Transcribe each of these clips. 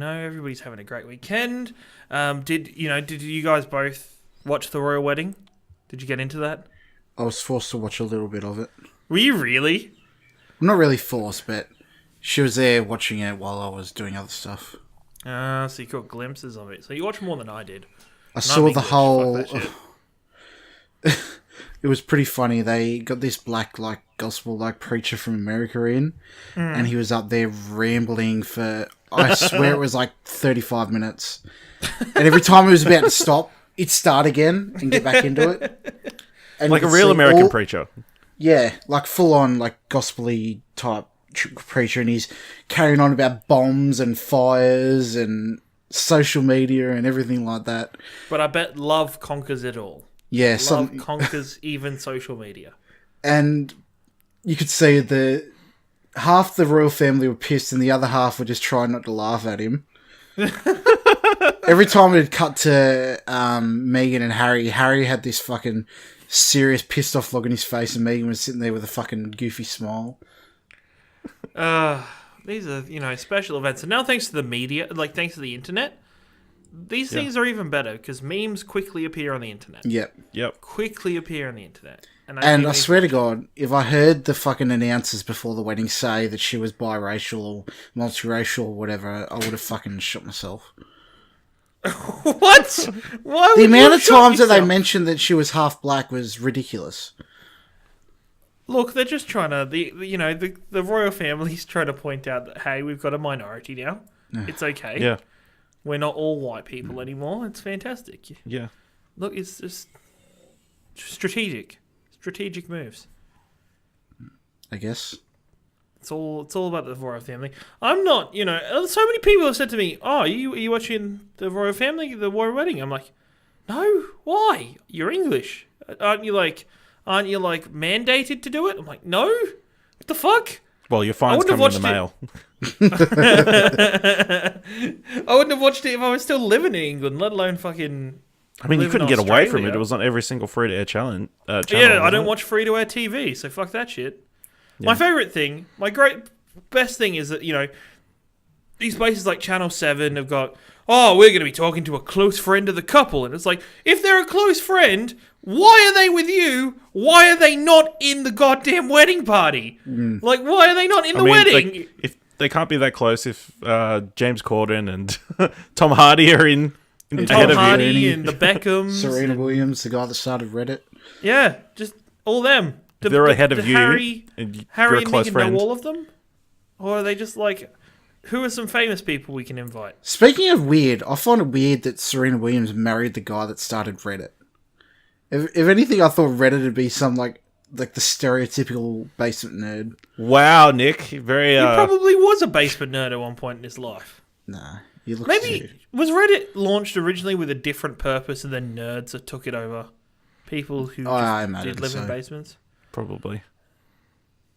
everybody's having a great weekend. Did you guys both watch the royal wedding? Did you get into that? I was forced to watch a little bit of it. Were you really? I'm not really forced, but she was there watching it while I was doing other stuff. So you caught glimpses of it. So you watched more than I did. I saw the whole... It was pretty funny. They got this black, gospel, preacher from America in, and he was up there rambling for, I swear it was 35 minutes. And every time it was about to stop, it'd start again and get back into it. And like a real American preacher. Yeah, full-on, gospel-y type preacher, and he's carrying on about bombs and fires and social media and everything like that. But I bet love conquers it all. Yeah, love conquers even social media. And you could see half the royal family were pissed and the other half were just trying not to laugh at him. Every time it'd cut to Meghan and Harry had this fucking serious pissed off look on his face, and Meghan was sitting there with a fucking goofy smile. These are, special events. And now thanks to the media, thanks to the internet, these things are even better because memes quickly appear on the internet. Yep. Quickly appear on the internet. And I swear to God, if I heard the fucking announcers before the wedding say that she was biracial or multiracial or whatever, I would have fucking shot myself. What? Why? The amount of times that they mentioned that she was half black was ridiculous. Look, they're just trying to, the royal family's trying to point out that, hey, we've got a minority now. It's okay. Yeah. We're not all white people anymore. It's fantastic. Yeah. Look, it's just strategic moves. I guess. It's all about the royal family. I'm not, so many people have said to me, "Oh, are you watching the royal family, the royal wedding?" I'm like, "No, why? You're English. Aren't you mandated to do it?" I'm like, "No. What the fuck?" Well, your fine's coming in the mail. I wouldn't have watched it if I was still living in England, let alone fucking... I mean, you couldn't get away from it. It was on every single free-to-air channel. I don't watch free-to-air TV, so fuck that shit. Yeah. My favourite thing, best thing is that, these places like Channel 7 have got, we're going to be talking to a close friend of the couple. And it's like, if they're a close friend, why are they with you? Why are they not in the goddamn wedding party? Why are they not in the wedding? If they can't be that close if James Corden and Tom Hardy are in and Tom Hardy and the Beckhams. Serena Williams, the guy that started Reddit. Yeah, just all them. They're ahead of you. Harry and Meghan know all of them? Or are they just who are some famous people we can invite? Speaking of weird, I find it weird that Serena Williams married the guy that started Reddit. If anything, I thought Reddit would be some the stereotypical basement nerd. Wow, Nick, very. He probably was a basement nerd at one point in his life. Nah, you look. Was Reddit launched originally with a different purpose, and then nerds that took it over? People who did live in basements. Probably.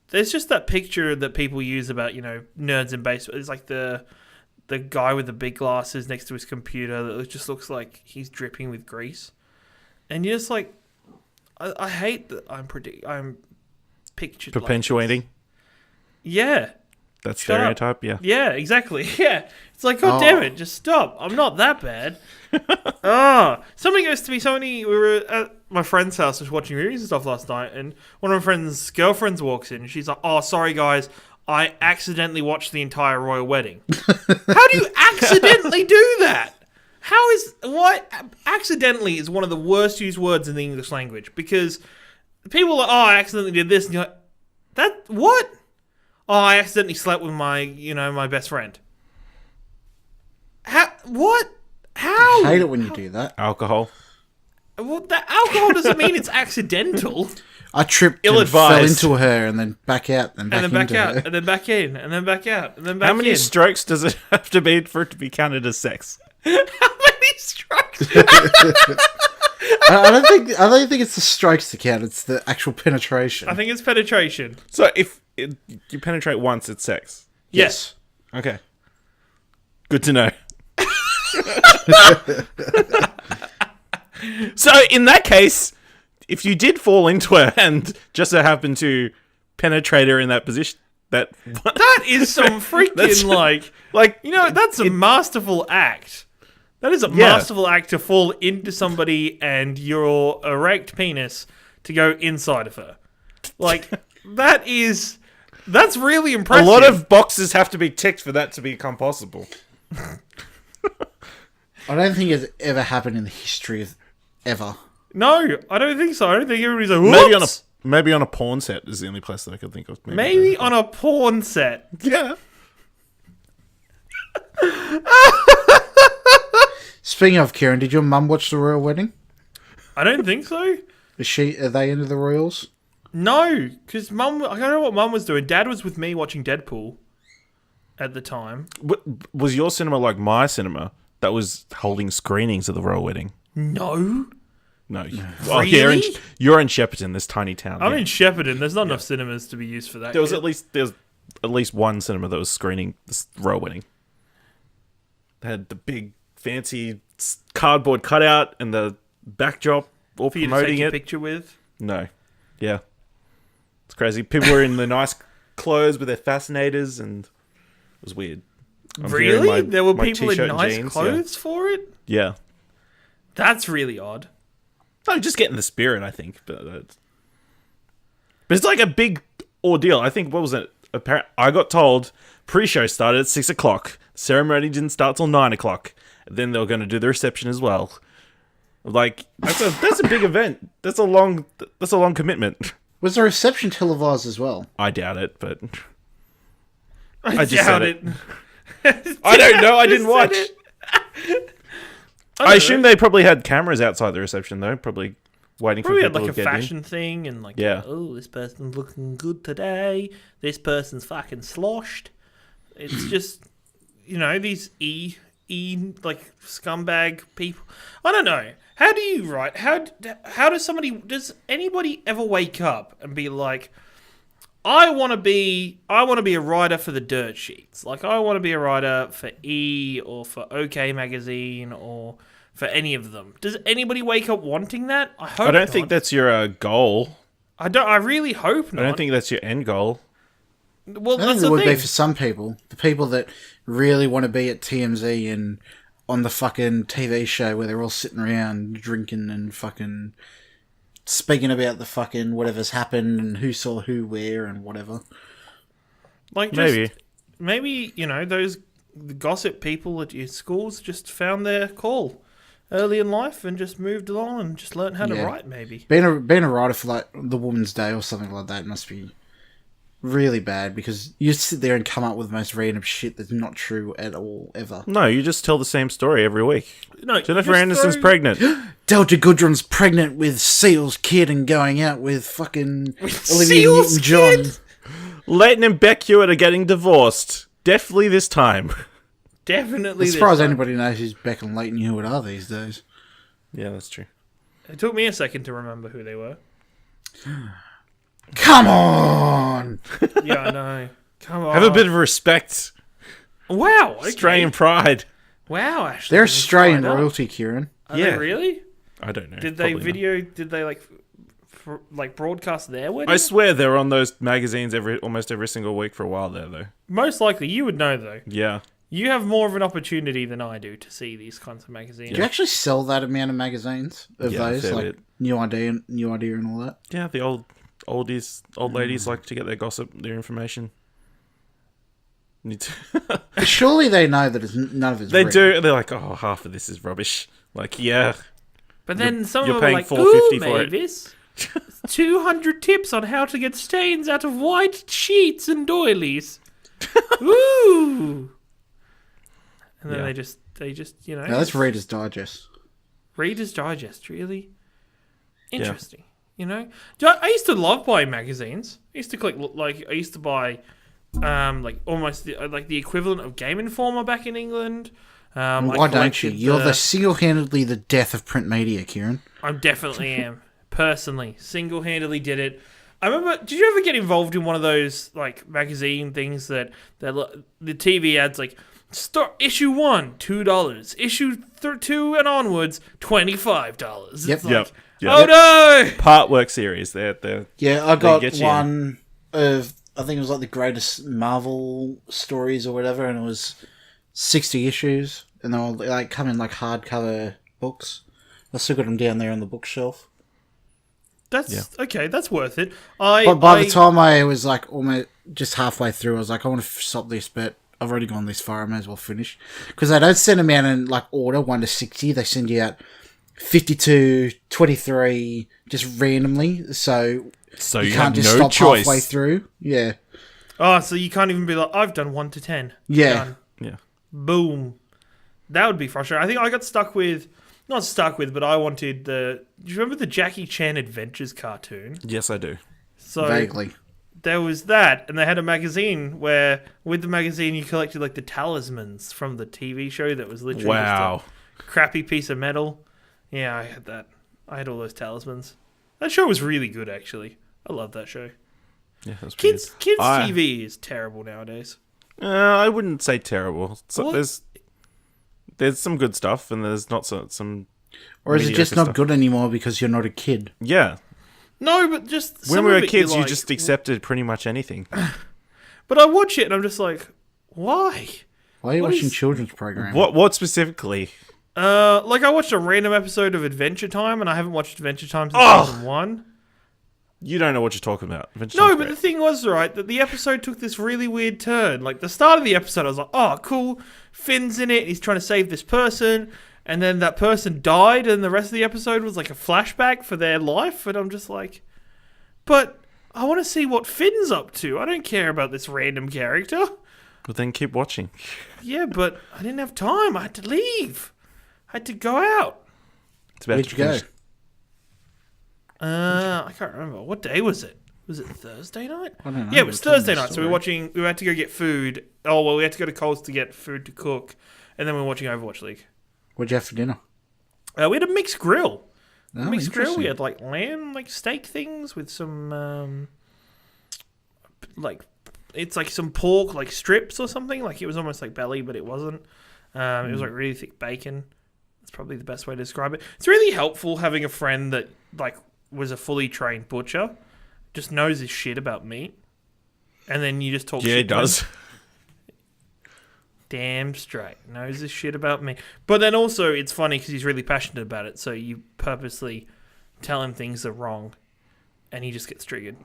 There's just that picture that people use about nerds in basements. It's the guy with the big glasses next to his computer that just looks like he's dripping with grease. And you're just I hate that I'm pictured perpetuating. Yeah. That stereotype, yeah. Yeah, exactly. Yeah. It's God damn it, just stop. I'm not that bad. Somebody goes to me, we were at my friend's house just watching movies and stuff last night, and one of my friend's girlfriends walks in and she's like, "Oh, sorry guys, I accidentally watched the entire royal wedding." How do you accidentally do that? Accidentally is one of the worst used words in the English language, because people are like, "Oh, I accidentally did this," and you're like, what? "Oh, I accidentally slept with my, my best friend." What? How? I hate it when you do that. Alcohol. Well, that alcohol doesn't mean it's accidental. I tripped and fell into her and then back out and then back out and then back in and then back out and then back in. How many strokes does it have to be for it to be counted as sex? How many strokes? I don't think it's the strokes to count. It's the actual penetration. I think it's penetration. So if you penetrate once, it's sex. Yes. Okay. Good to know. So in that case, if you did fall into her and just so happened to penetrate her in that position, That That is some freaking like that's a masterful act. That is a masterful act to fall into somebody and your erect penis to go inside of her. Like that's really impressive. a lot of boxes have to be ticked for that to become possible. I don't think it's ever happened in the history of ever. No, I don't think so. I don't think everybody's like, whoops! Maybe on a porn set is the only place that I could think of. Maybe on a porn set. Yeah. Speaking of Ciaran, did your mum watch the royal wedding? I don't think so. Are they into the royals? No, because Mum, I don't know what Mum was doing. Dad was with me watching Deadpool at the time. Was your cinema like my cinema that was holding screenings of the royal wedding? No. No. Really? You're in Shepparton, this tiny town. I'm in Shepparton. There's not enough cinemas to be used for that. There was at least one cinema that was screening this royal wedding. They had the big fancy cardboard cutout and the backdrop all for you to promoting take a it. picture with. No. Yeah. It's crazy. People were in the nice clothes with their fascinators and it was weird. Really? There were people in t-shirt and nice jeans, clothes for it? Yeah. That's really odd. No, just getting the spirit, I think. But it's like a big ordeal. I think, what was it? I got told pre-show started at 6 o'clock. Ceremony didn't start till 9 o'clock. Then they were going to do the reception as well. Like, that's a big event. That's a long commitment. Was the reception televised as well? I doubt it, but I just doubt said it. I don't know. I didn't watch. I assume know. they probably had cameras outside the reception, though. Probably waiting for Probably people had like to a get fashion in. thing and like, Yeah. oh, this person's looking good today. This person's fucking sloshed. It's just, these like scumbag people. I don't know. How do you write? How does anybody ever wake up and be like, I want to be a writer for the dirt sheets. Like, I want to be a writer for E or for OK Magazine or for any of them. Does anybody wake up wanting that? I hope I don't not. think that's your goal. I really hope not. I don't think that's your end goal. Well, I that's think it the would thing. be for some people. The people that really want to be at TMZ and on the fucking TV show where they're all sitting around drinking and fucking speaking about the fucking whatever's happened and who saw who where and whatever. Like, maybe those gossip people at your schools just found their call early in life and just moved along and just learned how to write. Maybe Being a writer for like the Woman's Day or something like that must be really bad because you sit there and come up with the most random shit that's not true at all ever. No, you just tell the same story every week. no. Jennifer Aniston's pregnant. Delta Goodrum's pregnant with Seal's kid and going out with fucking Olivia Seal's Newton-John. kid? Leighton and Beck Hewitt are getting divorced. Definitely this time. Definitely. As far as anybody knows who's Beck and Leighton Hewitt are these days. Yeah, that's true. It took me a second to remember who they were. Come on! Yeah, I know. Come on. Have a bit of respect. Wow. Okay. Australian pride. Wow, Ashley. They're Australian Find out. royalty, Ciaran. Are Yeah. they really? I don't know. Did they Probably not. Did they broadcast their wedding? I swear they're on those magazines almost every single week for a while there, though. Most likely, you would know though. Yeah. You have more of an opportunity than I do to see these kinds of magazines. Do you actually sell that amount of magazines of Yeah, a those? fair Like bit. New Idea and all that? Yeah, the old ladies like to get their gossip, their information. Need to But surely they know that none of it's They real. do. They're like, oh, half of this is rubbish. Like, yeah. But then some you're of them are paying like, $4.50 ooh, for it." Mavis, 200 tips on how to get stains out of white sheets and doilies. Ooh. And then Yeah. they just No, that's Reader's Digest. Reader's Digest, really? Interesting. I used to love buying magazines. I used to I used to buy almost the equivalent of Game Informer back in England. Why don't you? You're the single-handedly the death of print media, Ciaran. I definitely am. Personally, single-handedly did it. I remember. Did you ever get involved in one of those like magazine things that the TV ads like? Issue 1, $2. Issue 2 and onwards, $25. Yep. It's like, Yep. oh no! Part work series. They're Yeah, I They got get you. one of I think it was like the greatest Marvel stories or whatever, and it was 60 issues, and they were like come in like hardcover books. I still got them down there on the bookshelf. That's okay. That's worth it. By the time I was like almost just halfway through, I was like, I want to stop this, but I've already gone this far. I may as well finish, because they don't send them out in like order 1 to 60. They send you out 52, 23, just randomly. So you can't just stop halfway through. Yeah. Oh, so you can't even be like, I've done 1 to 10. Yeah. Done. Yeah. Boom. That would be frustrating. I think I got stuck with, not stuck with, but I wanted do you remember the Jackie Chan Adventures cartoon? Yes, I do. So vaguely. There was that, and they had a magazine where, with the magazine, you collected like the talismans from the TV show that was literally just a crappy piece of metal. Yeah, I had that. I had all those talismans. That show was really good, actually. I love that show. Yeah, that's Kids TV is terrible nowadays. I wouldn't say terrible. So there's some good stuff, and there's not some. Or is it just not good anymore because you're not a kid? Yeah. No, but just when we were kids, you just accepted pretty much anything. But I watch it, and I'm just like, why? Why are you watching children's programs? What specifically? Like I watched a random episode of Adventure Time, and I haven't watched Adventure Time since season 1. You don't know what you're talking about. No, but the thing was, right, that the episode took this really weird turn. Like, the start of the episode, I was like, oh, cool, Finn's in it, he's trying to save this person, and then that person died, and the rest of the episode was like a flashback for their life, and I'm just like, but I want to see what Finn's up to. I don't care about this random character. Well, then keep watching. Yeah, but I didn't have time. I had to leave. I had to go out. It's about Where'd you go? I can't remember. What day was it? Was it Thursday night? I don't know. Yeah, it was Thursday night. So we had to go get food. Oh, well, we had to go to Coles to get food to cook. And then we were watching Overwatch League. What'd you have for dinner? We had a mixed grill. Oh, Mixed grill. We had like lamb, like steak things with some, like, it's like some pork, like strips or something. Like it was almost like belly, but it wasn't. It was like really thick bacon. That's probably the best way to describe it. It's really helpful having a friend that like was a fully trained butcher, just knows his shit about meat, and then you just talk. Yeah, shit he does. Damn straight knows his shit about me. But then also it's funny because he's really passionate about it, so you purposely tell him things are wrong, and he just gets triggered.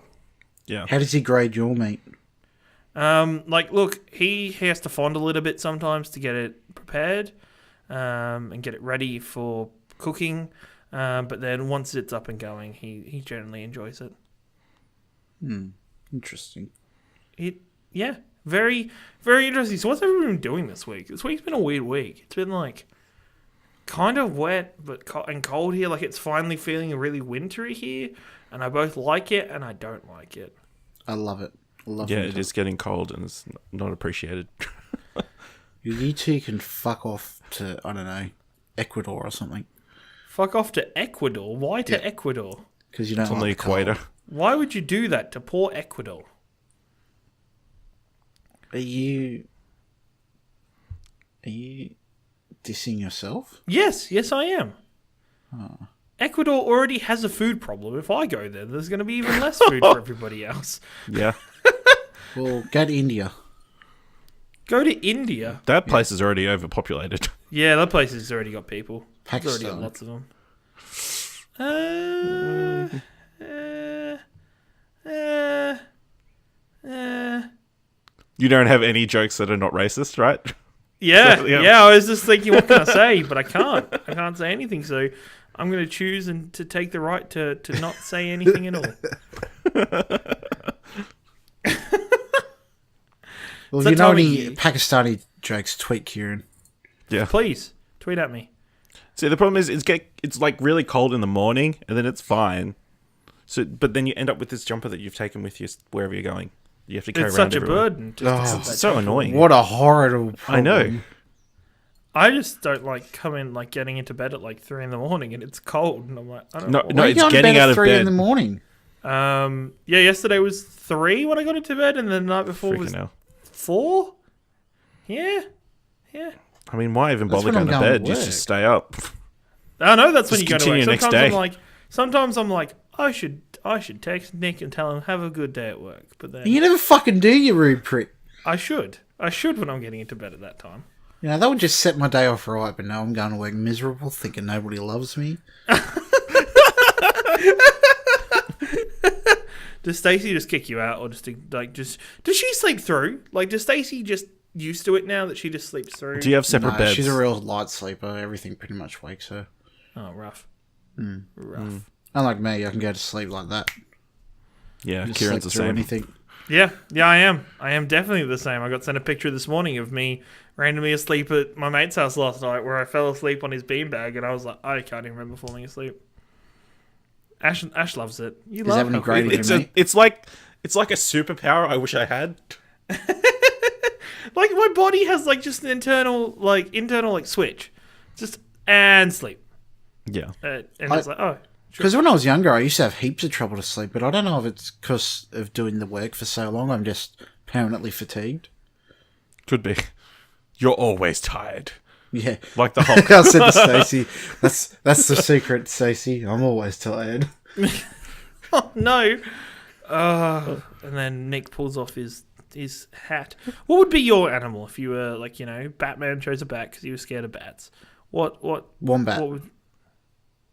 Yeah. How does he grade your meat? Like, look, he has to fondle it a bit sometimes to get it prepared, and get it ready for cooking. But then once it's up and going, he generally enjoys it. Interesting. Yeah, very, very interesting. So what's everyone been doing this week? This week's been a weird week. It's been like kind of wet but and cold here. Like it's finally feeling really wintry here, and I both like it and I don't like it. I love it. Yeah, it is getting cold and it's not appreciated. You two can fuck off to, I don't know, Ecuador or something. Fuck off to Ecuador? Why to Ecuador? Because you don't It's on like the equator. cold. Why would you do that to poor Ecuador? Are you dissing yourself? Yes, I am. Oh. Ecuador already has a food problem. If I go there, there's going to be even less food for everybody else. Yeah. Well, go to India. Go to India. That place is already overpopulated. Yeah, that place has already got people. Pakistan. It's already got lots of them. You don't have any jokes that are not racist, right? Yeah, yeah. I was just thinking, what can I say? But I can't. I can't say anything. So I'm going to choose and to take the right to not say anything at all. Well, if you know any Pakistani jokes, tweet Ciaran. Yeah. Please, tweet at me. See, the problem is it's like really cold in the morning, and then it's fine. So, but then you end up with this jumper that you've taken with you wherever you're going. You have to carry it's around such everywhere. a burden. It's so annoying. What a horrible problem. I know. I just don't like getting into bed at like 3 a.m, and it's cold, and I'm like, I don't know. No, it's getting out of bed. 3 in the morning. Yeah, yesterday was 3 when I got into bed, and then the night before was 4. Yeah. I mean, why even bother going to bed? Just stay up. I know that's when Just you go to work. continue next day. Sometimes I'm like, I should text Nick and tell him have a good day at work. But then You never fucking do, you rude prick. I should when I'm getting into bed at that time. You know, that would just set my day off right, but now I'm going to work miserable, thinking nobody loves me. Does Stacey just kick you out, or does she sleep through? Like, does Stacey just used to it now that she just sleeps through? Do you have separate beds? She's a real light sleeper. Everything pretty much wakes her. Oh, rough. Rough. Unlike me, I can go to sleep like that. Yeah, Just Kieran's the sleep through same. anything. Yeah, I am. I am definitely the same. I got sent a picture this morning of me randomly asleep at my mate's house last night, where I fell asleep on his beanbag, and I was like, I can't even remember falling asleep. Ash loves it. You love having a great it. evening. It's like a superpower I wish I had. Like, my body has like just an internal switch, just and sleep. Yeah. And it's like, oh. Because when I was younger, I used to have heaps of trouble to sleep, but I don't know if it's because of doing the work for so long. I'm just permanently fatigued. Could be. You're always tired. Yeah. Like the Hulk. I said to Stacey, that's the secret, Stacey. I'm always tired. Oh, no. And then Nick pulls off his hat. What would be your animal if you were, like, you know, Batman chose a bat because he was scared of bats? What? Wombat. What would...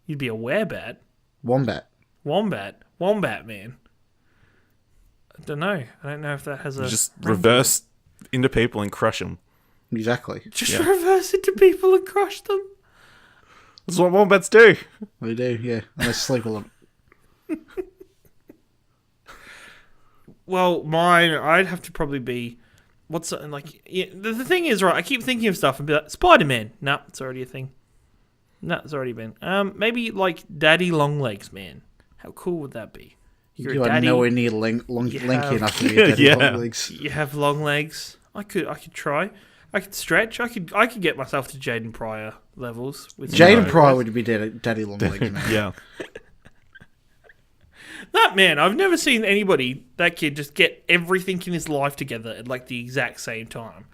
You'd be a werebat? Wombat. Wombat man. I don't know. I don't know if that has a... Just reverse into people and crush them. Exactly. Just reverse into people and crush them? That's what wombats do. They do, yeah. And they sleep a lot. Well, mine, I'd have to probably be... What's like... Yeah, the thing is, right, I keep thinking of stuff and be like, Spider-Man. No, it's already a thing. No, it's already been. Maybe like Daddy Longlegs Man. How cool would that be? You are nowhere near lanky enough to be a Daddy Longlegs. You have long legs. I could try. I could stretch. I could get myself to Jaden Pryor levels. With Jaden Pryor would be Daddy Longlegs, man. Yeah. That man, I've never seen that kid just get everything in his life together at like the exact same time.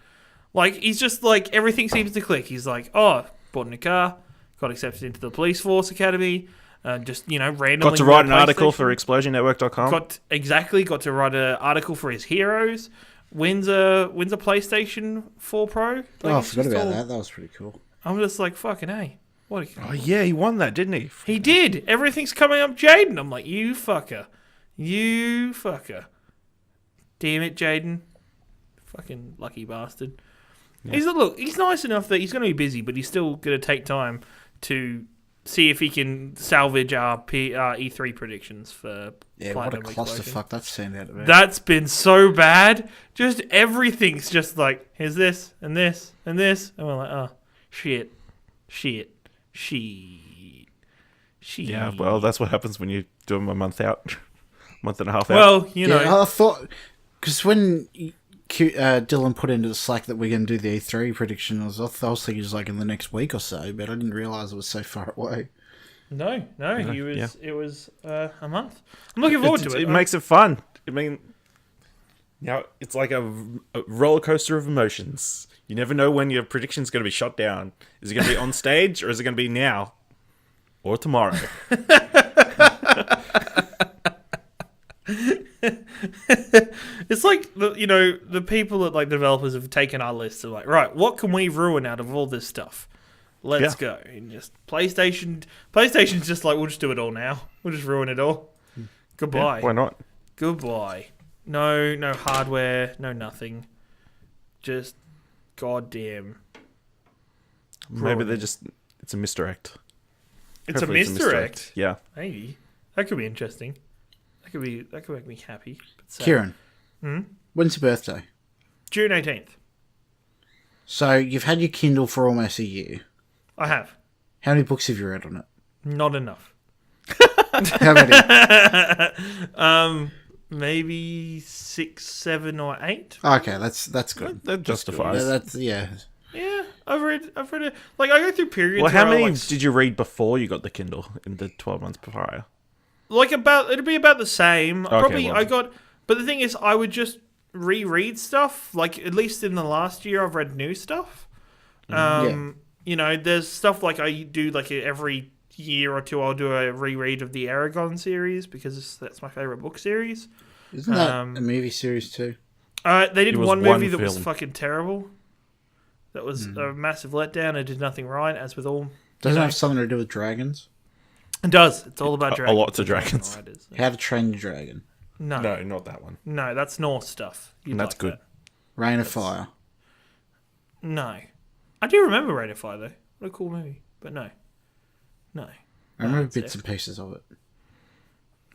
Like, he's just like, everything seems to click. He's like, oh, bought a car, got accepted into the police force academy, just, you know, randomly... Got to write an article for ExplosionNetwork.com. Got to write an article for his heroes, wins a PlayStation 4 Pro. Like, I forgot about that. That was pretty cool. I'm just like, fucking A. What? Oh, yeah, he won that, didn't he? He did. Everything's coming up Jaden. I'm like, you fucker. You fucker. Damn it, Jaden. Fucking lucky bastard. Yeah. He's nice enough that he's going to be busy, but he's still going to take time to see if he can salvage our E3 predictions for... Yeah, Platinum what a clusterfuck that's turned out to be. That's been so bad. Just everything's just like, here's this, and this, and this. And we're like, oh, shit. Yeah, well, that's what happens when you do them a month out. Month and a half out. Well, you know. Yeah, I thought... Because when Dylan put into the Slack that we're going to do the E3 prediction, I was thinking it was like in the next week or so, but I didn't realise it was so far away. No, it was a month. I'm looking forward to it. It makes it fun. I mean, it's like a roller coaster of emotions. You never know when your prediction's going to be shot down. Is it going to be on stage, or is it going to be now? Or tomorrow? It's like, the people that, like, developers have taken our list of, like, right, what can we ruin out of all this stuff? Let's go. And just PlayStation's just like, we'll just do it all now. We'll just ruin it all. Goodbye. Yeah, why not? Goodbye. No hardware, no nothing. Just goddamn. Maybe it's a misdirect. It's a misdirect. Yeah. Maybe. That could be interesting. That could make me happy. Kieran, when's your birthday? June 18th. So you've had your Kindle for almost a year. I have. How many books have you read on it? Not enough. How many? Maybe 6, 7, or 8. Okay, that's good. That justifies. Yeah. Yeah, I've read it. Like, I go through periods. Well, how where many did you read before you got the Kindle in the 12 months prior? Like, it'd be about the same. Okay, But the thing is, I would just reread stuff. Like, at least in the last year, I've read new stuff. You know, there's stuff like I do like every year or two, I'll do a reread of the Aragon series because that's my favorite book series. Isn't that a movie series too? They did It was one one movie that was film. fucking terrible. That was a massive letdown. It did nothing right, as with all. Doesn't it have something to do with dragons? It does. It's all about dragons. A lot to dragons. How to Train Your Dragon. No, No, not that one. no, that's Norse stuff. You'd That's like good. that. Rain of Fire. No, I do remember Rain of Fire though. What a cool movie. But no. I remember that's bits it. and pieces of it.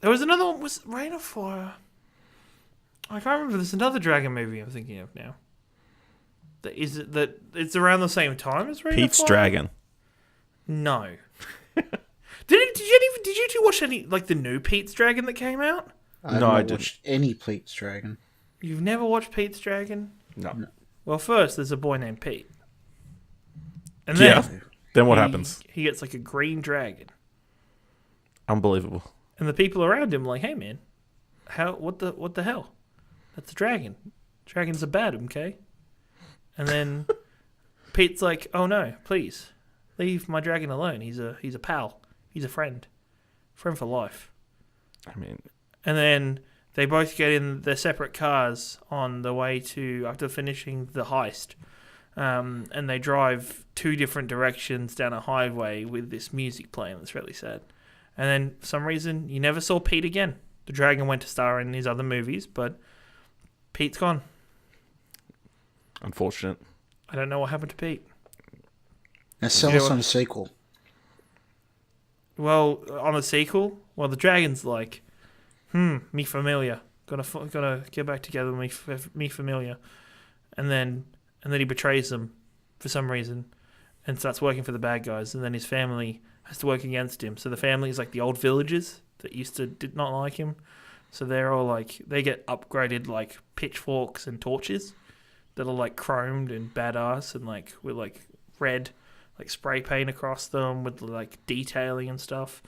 There was another one. Was Rain of Fire? I can't remember. There's another dragon movie I'm thinking of now. That it's around the same time as Rain Pete's of Fire? Dragon. No. Did you two watch any like the new Pete's Dragon that came out? I have No, I not didn't. watched any Pete's Dragon. You've never watched Pete's Dragon? No. Well, first there's a boy named Pete, and then Yeah. Then what happens? He gets like a green dragon, Unbelievable. and the people around him are like, "Hey man, what the hell? That's a dragon. Dragons are bad, okay?" And then Pete's like, "Oh no, please leave my dragon alone. He's a pal. He's a friend for life." I mean, And then they both get in their separate cars on the way to after finishing the heist, and they drive two different directions down a highway with this music playing. That's really sad. And then for some reason you never saw Pete again. The dragon went to star in his other movies, but Pete's gone. unfortunate. I don't know what happened to Pete. Now sell us on a sequel. Well, on a sequel, the dragon's like, me familiar. Gonna get back together with me familiar, and then he betrays them for some reason, and starts working for the bad guys. And then his family has to work against him. So the family is like the old villagers that did not like him. So they're all like they get upgraded like pitchforks and torches that are like chromed and badass and like with like red like spray paint across them with like detailing and stuff.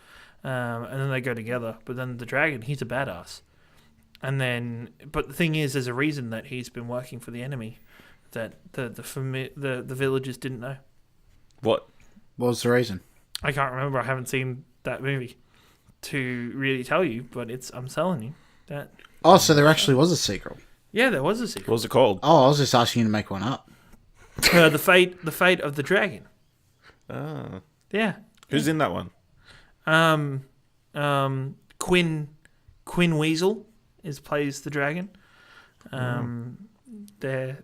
And then they go together. But then the dragon, he's a badass. And then, but the thing is, there's a reason that he's been working for the enemy that the villagers didn't know. What? What was the reason? I can't remember. I haven't seen that movie to really tell you, but I'm telling you that. Oh, so there actually was a sequel. Yeah, there was a What sequel. was it called? Oh, I was just asking you to make one up. The fate of the dragon. Ah. Yeah. Who's in that one? Quinn Weasel plays the dragon. They're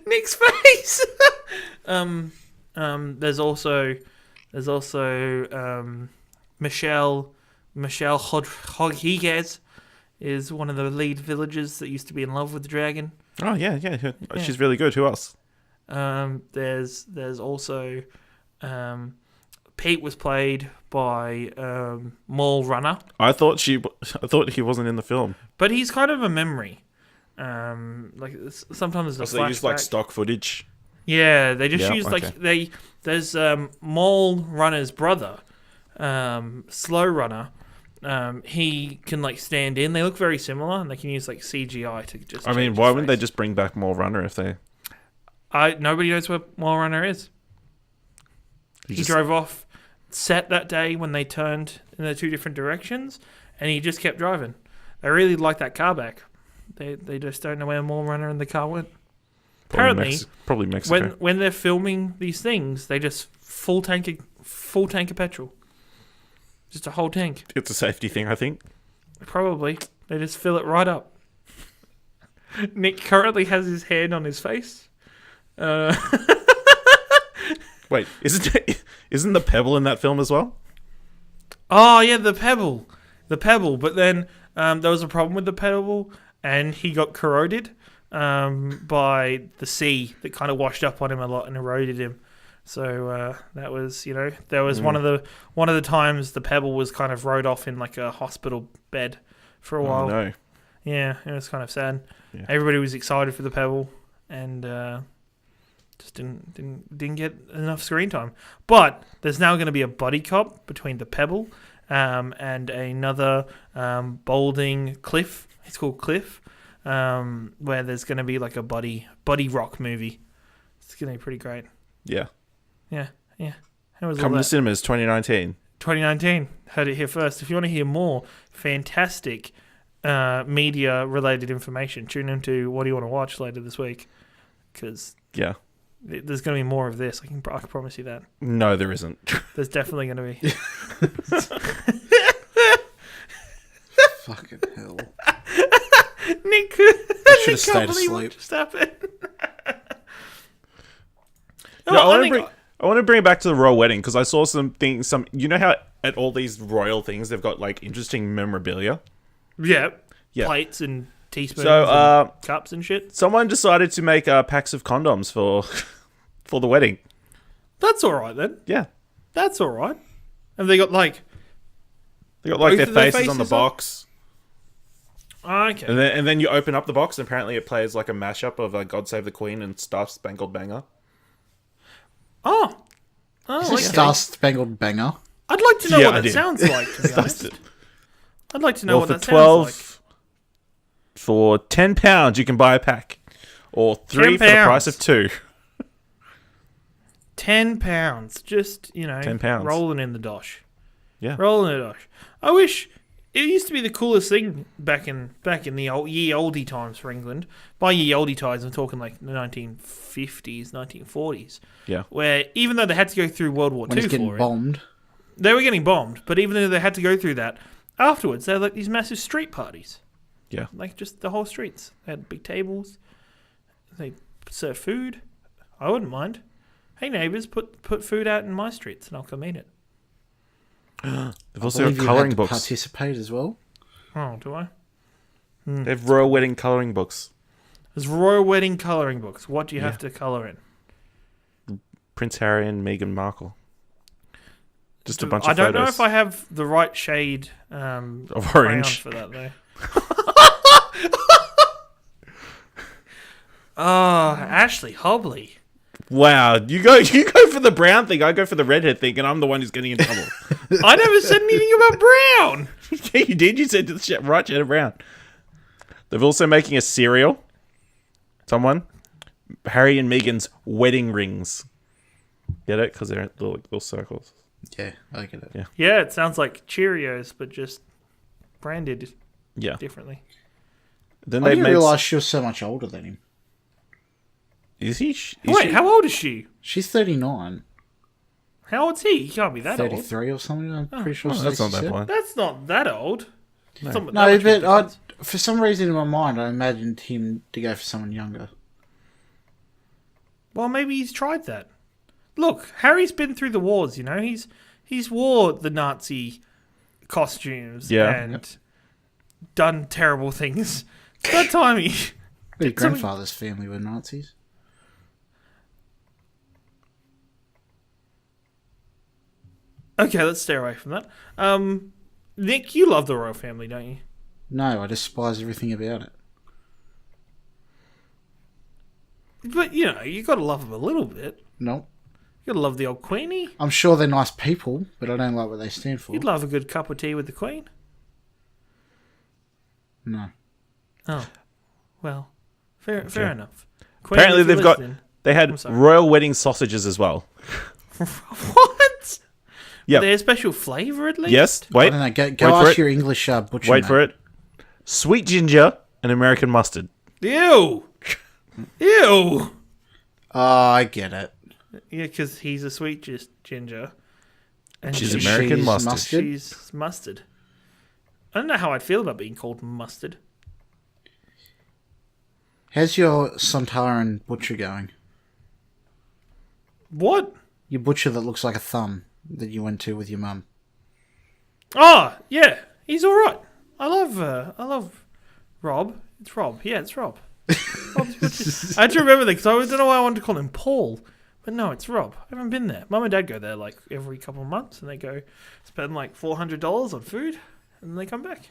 Nick's face. There's also Michelle Rodriguez is one of the lead villagers that used to be in love with the dragon. Oh, yeah. She's really good. Who else? There's also Pete was played by Maul Runner, I thought he wasn't in the film. but he's kind of a memory. Like sometimes there's a So they use like flashback. stock footage. Yeah, they just Yeah, use okay. there's Maul Runner's brother, Slow Runner. He can like stand in. They look very similar, and they can use like CGI to just. I mean, change why his wouldn't they face. just bring back more Runner if they? Nobody knows where Maul Runner is. He drove off set that day when they turned in the two different directions, and he just kept driving. They really like that car back. They just don't know where Maul Runner and the car went. Apparently, probably Mexico. when they're filming these things, they just full tank of petrol, just a whole tank. It's a safety thing, I think. Probably they just fill it right up. Nick currently has his hand on his face. Wait, isn't the pebble in that film as well? Oh yeah, the pebble. But then there was a problem with the pebble, and he got corroded by the sea that kind of washed up on him a lot and eroded him. So that was, there was one of the times the pebble was kind of rode off in like a hospital bed for a while. Oh, no. Yeah, it was kind of sad. Yeah. Everybody was excited for the pebble, and just didn't get enough screen time. But there's now going to be a buddy cop between the pebble and another balding Cliff. It's called Cliff, where there's going to be like a buddy rock movie. It's going to be pretty great. Yeah. Yeah. Yeah. How was all Coming to that? cinemas 2019. 2019. Heard it here first. If you want to hear more fantastic media-related information, tune into What Do You Want to Watch later this week. Because Yeah. there's going to be more of this. I can promise you that. No, there isn't. There's definitely going to be. Fucking hell. Nick, I should have stayed believe what asleep. just happened. No, I want to bring it back to the royal wedding because I saw some things. You know how at all these royal things they've got like interesting memorabilia. Yeah. Yeah. Plates and teaspoons So, and cups and shit. someone decided to make packs of condoms for for the wedding. That's all right then. Yeah, That's all right. Have they got like? they got like Both their of their faces on the faces up? box, Okay. and then you open up the box and apparently it plays like a mashup of "God Save the Queen" and "Star Spangled Banger." Oh. Is Okay. this Star Spangled Banger? I'd like to know Yeah, what I that did. sounds like. To be honest, I'd like to know Well, what for that sounds like. for £10 you can buy a pack, or 3 for the £10. price of 2. £10, just £10. rolling in the dosh. Yeah. Rolling in the dosh. I wish it used to be the coolest thing back in the ye oldie times for England. By ye oldie times, I'm talking like the 1950s, 1940s. Yeah. Where even though they had to go through World War When II he's getting for it, bombed. they were getting bombed. But even though they had to go through that, afterwards they had like these massive street parties. Yeah. Like just the whole streets. They had big tables. They served food. I wouldn't mind. Hey neighbours, put food out in my streets and I'll come eat it. They've I also believe got you colouring had to books. participate as well. Oh, do I? They have royal wedding colouring books. There's royal wedding colouring books. What do you have to colour in? Prince Harry and Meghan Markle. Just a bunch I of don't know photos if I have the right shade of crayons orange. for that though. Oh, Ashley Hobley. Wow, you go for the brown thing. I go for the redhead thing, and I'm the one who's getting in trouble. I never said anything about brown. Yeah, you did. You said the right shade of brown. They're also making a cereal. Someone, Harry and Meghan's wedding rings. Get it? Because they're little circles. Yeah, I get it. Yeah. Yeah, it sounds like Cheerios, but just branded Yeah. differently. Then I they didn't made. realise she was so much older than him. Is he? Wait, how old is she? She's 39. How old's he? He can't be that old. 33 or something, I'm pretty sure. Oh, that's not that said. blind. That's not that old. It's not that No, much of a but difference. for some reason in my mind, I imagined him to go for someone younger. Well, maybe he's tried that. Look, Harry's been through the wars. He's wore the Nazi costumes and done terrible things. It's that time he. His Did something- grandfather's family were Nazis. Okay, let's stay away from that. Nick, you love the royal family, don't you? No, I despise everything about it. But you got to love them a little bit. No. You got to love the old Queenie. I'm sure they're nice people, but I don't like what they stand for. You'd love a good cup of tea with the Queen. No. Oh, well, fair enough. Queen, Apparently if you're they've got. listening- They I'm had sorry. royal wedding sausages as well. What? Yep. Their special flavour at least. Yes. I Wait. don't know. Go Wait for ask it. your English butcher. Wait for it. Sweet ginger and American mustard. Ew. Ew. Oh, I get it. Yeah, because he's a sweet ginger. And She's She's American mustard. mustard. She's mustard. I don't know how I'd feel about being called mustard. How's your Sontaran butcher going? What? Your butcher that looks like a thumb that you went to with your mum. Oh, yeah. He's all right. I love Rob. It's Rob. Yeah, it's Rob. Rob's butcher. I had to remember that because I don't know why I wanted to call him Paul. But no, it's Rob. I haven't been there. Mum and Dad go there like every couple of months and they go spend like $400 on food and they come back.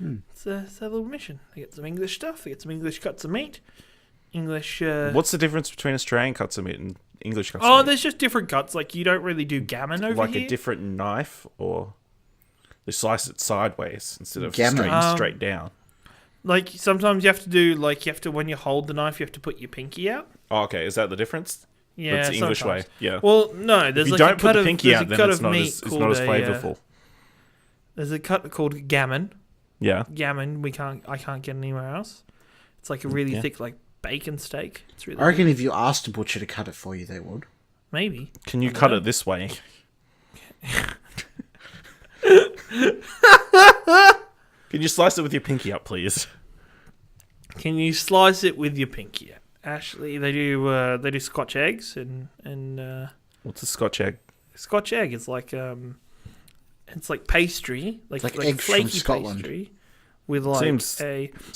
It's their little mission. They get some English stuff. They get some English cuts of meat. English... What's the difference between Australian cuts of meat and English cuts Oh, of meat? there's just different cuts. Like, you don't really do gammon over Like here. a different knife, or they slice it sideways instead of Gammon. straight down. Like, sometimes you have to do... Like, when you hold the knife, you have to put your pinky out. Oh, okay. Is that the difference? Yeah, That's the English sometimes. way. Yeah. Well, no, there's If you like don't a put cut the of pinky there's out, a then cut it's of not meat as called a, flavorful. there's a cut called gammon. Yeah. Gammon, I can't get anywhere else. It's like a really thick like bacon steak. It's really I reckon good. if you asked a butcher to cut it for you, they would. Maybe. Can you cut it this way? Can you slice it with your pinky up, please? Can you slice it with your pinky? Ashley, they do Scotch eggs and What's a Scotch egg? Scotch egg is like it's like pastry, like eggs from flaky Scotland. pastry with like Seems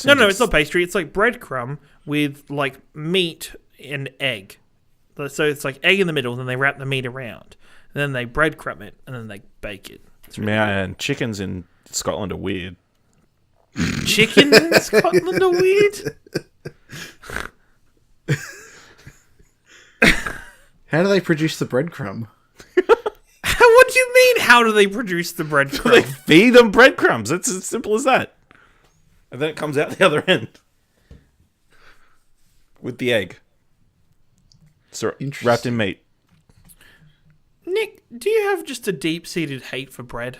no, it's not pastry. It's like breadcrumb with like meat and egg. So it's like egg in the middle, then they wrap the meat around, and then they breadcrumb it, and then they bake it. It's really Man, chickens in Scotland are weird. good. Chicken in Scotland are weird. How do they produce the breadcrumb? What do you mean? How do they produce the They breadcrumb? feed them breadcrumbs. It's as simple as that. And then it comes out the other end. With the egg. So wrapped in meat. Nick, do you have just a deep-seated hate for bread?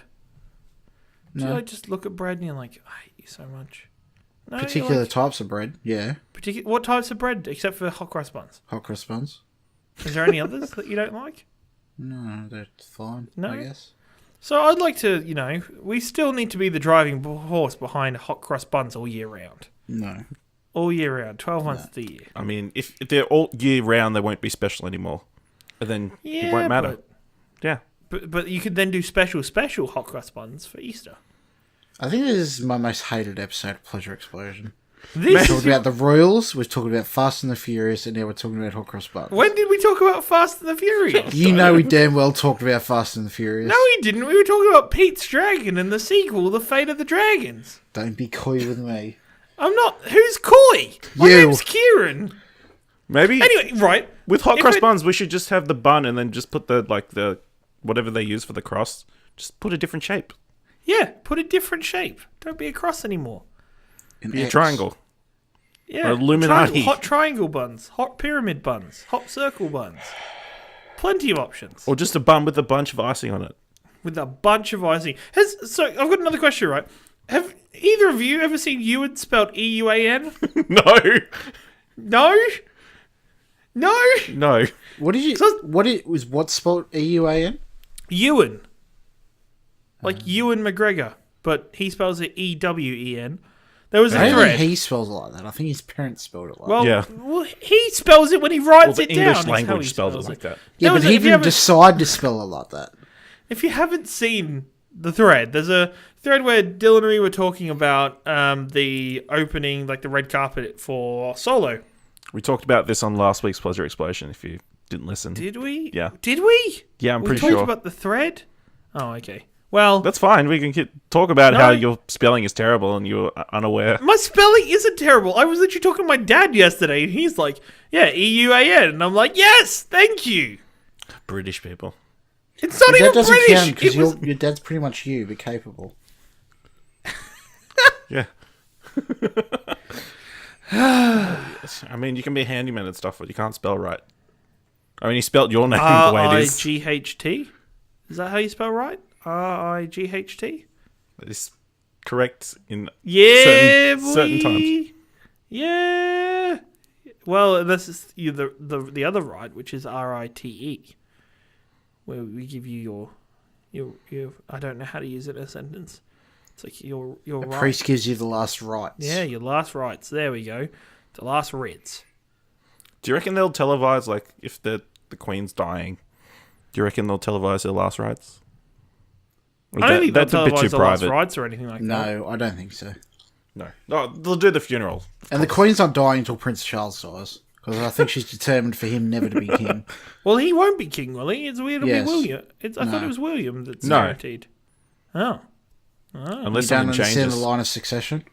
Do you No. like just look at bread and you're like, I hate you so much? No, you Particular like types of bread, yeah. what types of bread, except for hot cross buns? Hot cross buns. Is there any others that you don't like? No, that's fine, No? I guess. So I'd like to, we still need to be the driving horse behind hot cross buns all year round. No. All year round, 12 months of the year. I mean, if they're all year round, they won't be special anymore. And then it won't matter. Yeah. But you could then do special hot cross buns for Easter. I think this is my most hated episode of Pleasure Explosion. This We talked about the Royals, we've talked about Fast and the Furious, and now we're talking about hot cross buns. When did we talk about Fast and the Furious? You know we damn well talked about Fast and the Furious. No, we didn't. We were talking about Pete's Dragon and the sequel, The Fate of the Dragons. Don't be coy with me. I'm not. Who's coy? My You. name's Ciaran. Maybe Anyway, right. with hot if cross it- buns, we should just have the bun and then just put the whatever they use for the cross. Just put a different shape. Yeah, put a different shape. Don't be a cross anymore. An Be a X. triangle. Yeah. Or Illuminati. Hot triangle buns, hot pyramid buns, hot circle buns. Plenty of options. Or just a bun with a bunch of icing on it. With a bunch of icing. So, I've got another question, right? Have either of you ever seen Ewan spelled E-U-A-N? No. No? No? No. What did you... What spelled E-U-A-N? Ewan. Like Ewan McGregor, but he spells it E-W-E-N. There was I a don't think thread. he spells it like that. I think his parents spelled it like that. Well, Yeah. well, he spells it when he writes Well, the it down. English is how language he spells it like that. Yeah, There but was he if you didn't haven't- decide to spell it like that. If you haven't seen the thread, there's a thread where Dylan and we were talking about the opening, like the red carpet for Solo. We talked about this on last week's Pleasure Explosion, if you didn't listen. Did we? Yeah. Did we? Yeah, I'm We pretty talked sure. about the thread? Oh, okay. Well, That's fine. We can talk about No. how your spelling is terrible and you're unaware. my spelling isn't terrible. I was literally talking to my dad yesterday, and he's like, yeah, E-U-A-N. And I'm like, yes, thank you. British people. It's not That even doesn't British. count because It was- your dad's pretty much you, but capable. Yeah. I mean, you can be a handyman and stuff, but you can't spell right. I mean, he spelled your name the way it is. R-I-G-H-T? Is that how you spell right? R-I-G-H-T? That is correct in Yeah, certain times. boy. Yeah. Well, this is the other right, which is R-I-T-E, where we give you your I don't know how to use it in a sentence. It's like your A right. priest gives you the last rites. Yeah, your last rights. There we go. The last rights. Do you reckon they'll televise, like, if the Queen's dying? Do you reckon they'll televise their last rites? Or I don't think they'll that's a bit too televise the last private. rights or anything like that. No, I don't think so. No, they'll do the funeral. And the Queen's not dying until Prince Charles dies. Because I think she's determined for him never to be king. Well, he won't be king, will he? It's weird. It'll Yes. be William. I thought No. it was William that's No. guaranteed. Oh. Unless You don't something understand changes. the line of succession?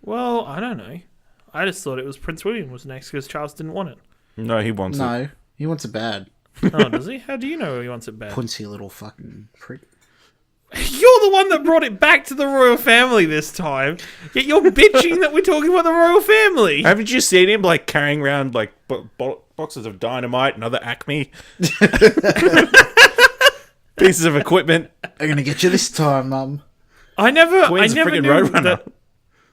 Well, I don't know. I just thought it was Prince William was next because Charles didn't want it. No, he wants it. No, he wants it bad. Oh, does he? How do you know he wants it bad? Punsy little fucking prick. You're the one that brought it back to the royal family this time. Yet you're bitching that we're talking about the royal family. Haven't you seen him, like, carrying around, like, bottles boxes of dynamite and other Acme pieces of equipment. I'm gonna get you this time, Mum. I never friggin' knew Roadrunner. that.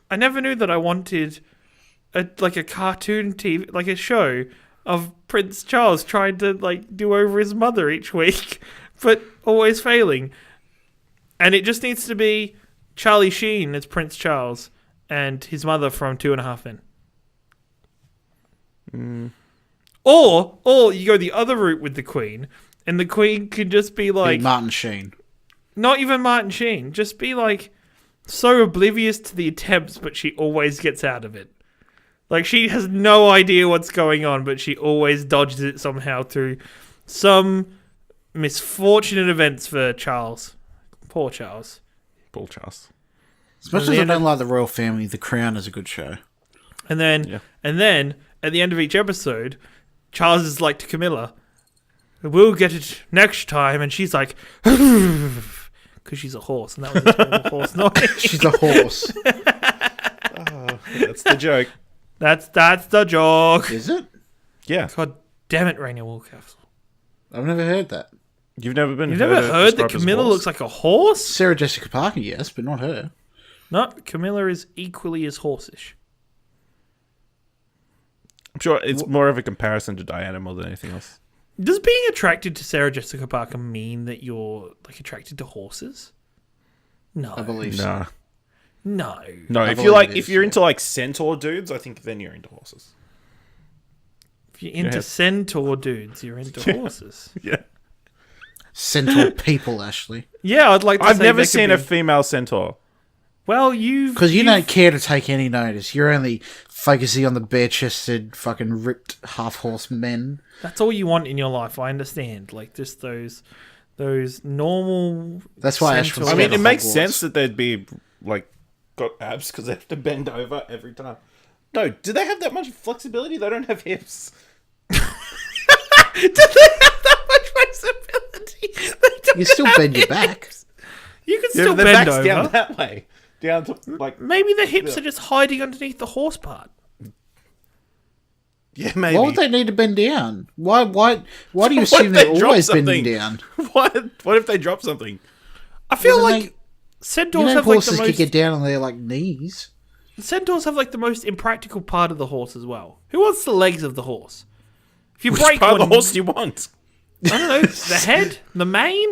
I never knew that I wanted a cartoon TV, like a show of Prince Charles trying to like do over his mother each week, but always failing. And it just needs to be Charlie Sheen as Prince Charles and his mother from 2.5 Men. Or you go the other route with the Queen, and the Queen could just be like Martin Sheen. Not even Martin Sheen. Just be like so oblivious to the attempts, but she always gets out of it. Like she has no idea what's going on, but she always dodges it somehow through some misfortunate events for Charles. Poor Charles. Paul Charles. As much as I don't like the royal family, The Crown is a good show. And then at the end of each episode, Charles is like to Camilla, "We'll get it next time," and she's like, because she's a horse, and that was a terrible horse noise. She's a horse. That's the joke. That's the joke. Is it? Yeah. God damn it, Rainier Woolcastle. I've never heard that. You've never You've never heard that Camilla looks like a horse? Sarah Jessica Parker, yes, but not her. No, Camilla is equally as horseish. I'm sure it's more of a comparison to Diana more than anything else. Does being attracted to Sarah Jessica Parker mean that you're like attracted to horses? No. I believe so. Nah. No. No, I if believe you're into like centaur dudes, I think then you're into horses. If you're into centaur dudes, you're into horses. Yeah. Centaur people, Ashley. Yeah, I'd like to I've say never there could seen be- a female centaur. Well, you've... Because you don't care to take any notice. You're only focusing on the bare-chested, fucking ripped half-horse men. That's all you want in your life, I understand. Like, just those normal... That's why Ash was I Yeah, mean, the it makes Hogwarts. sense that they'd be like got abs because they have to bend over every time. No, do they have that much flexibility? They don't have hips. Do they have that much flexibility? You still bend your back. You can Yeah, still their bend back's over. down that way, down to like Maybe the hips are just hiding underneath the horse part. yeah, maybe. Why would they need to bend down? Why do you What assume if they they're drop always something? bending down? What if they drop something? I feel Well, then like You centaurs know have like horses the can most... get down on their like knees. Centaurs have like the most impractical part of the horse as well. Who wants the legs of the horse? If you Which break part one, of the horse do you want? I don't know, the head, the mane.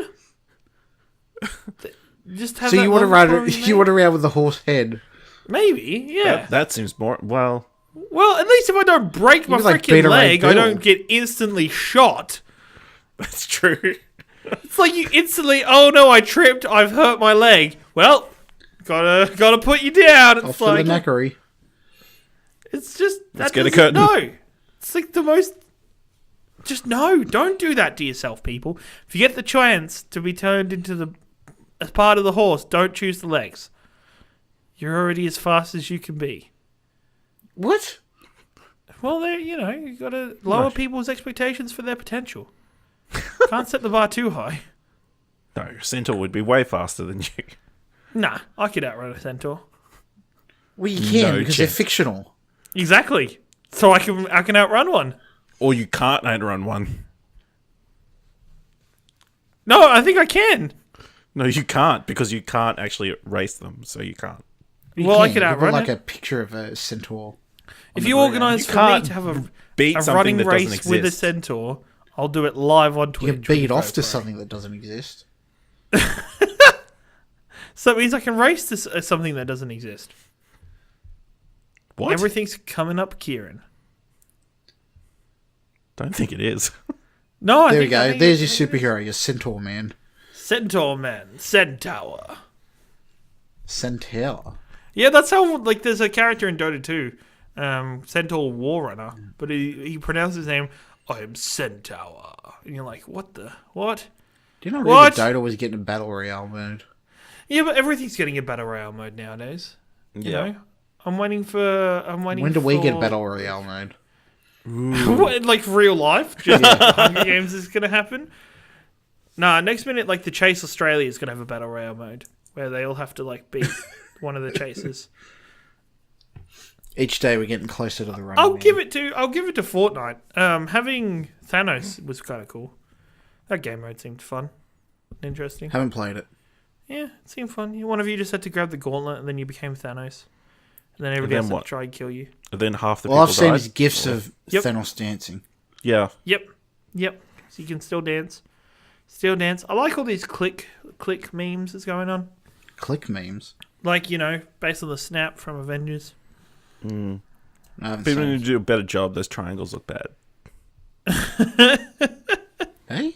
Just have So that you want to long ride? flowing You mane? want to ride with the horse head? Maybe, yeah. That seems more well. Well, at least if I don't break my could, like, freaking beat a leg, I Bill. don't get instantly shot. That's true. It's like you instantly, oh no, I tripped, I've hurt my leg. Well, gotta put you down. Off It's for the like knackery. it's just Let's that get a doesn't- curtain. No, it's like the most. Just no, don't do that to yourself, people. If you get the chance to be turned into the as part of the horse, don't choose the legs. You're already as fast as you can be. What? Well, there, you got to lower people's expectations for their potential. Can't set the bar too high. No, centaur would be way faster than you. Nah, I could outrun a centaur. Well, you can No because they're chance. fictional. Exactly. So I can outrun one. Or you can't outrun one. No, I think I can. No, you can't because you can't actually race them, so you can't. You Well, I can. could You've got, outrun like it. a picture of a centaur. If the you ground. organise You for me can't to have beat a something running that doesn't race with a exist. centaur, I'll do it live on Twitch. You can beat with off to GoPro. something that doesn't exist. So it means I can race to something that doesn't exist. What? Everything's coming up, Ciaran. Don't think it is. No, I There we think, I go. think There's it- your superhero, your centaur man. Centaur man, centaur. Centaur. Yeah, that's how, like, there's a character in Dota 2, Centaur Warrunner, but he pronounces his name, I am Centaur. And you're like, what? Do you know What? Dota was getting a battle royale mode? Yeah, but everything's getting a battle royale mode nowadays. You know? I'm waiting When do we get battle royale mode? What, like real life? Just Hunger Games is going to happen? Nah, next minute, like, the Chase Australia is going to have a battle royale mode, where they all have to, like, beat one of the chasers. Each day we're getting closer to the run. I'll give it to Fortnite. Having Thanos was kind of cool. That game mode seemed fun, interesting. Haven't played it. Yeah, it seemed fun. One of you just had to grab the gauntlet, and then you became Thanos, and then everybody else had to try and kill you. And then half the Well, people I've seen died. his gifs of Thanos dancing. Yeah. Yep. So you can still dance. I like all these click memes that's going on. Click memes. Like, based on the snap from Avengers. Mm. I People need to do a better job. Those triangles look bad. Hey?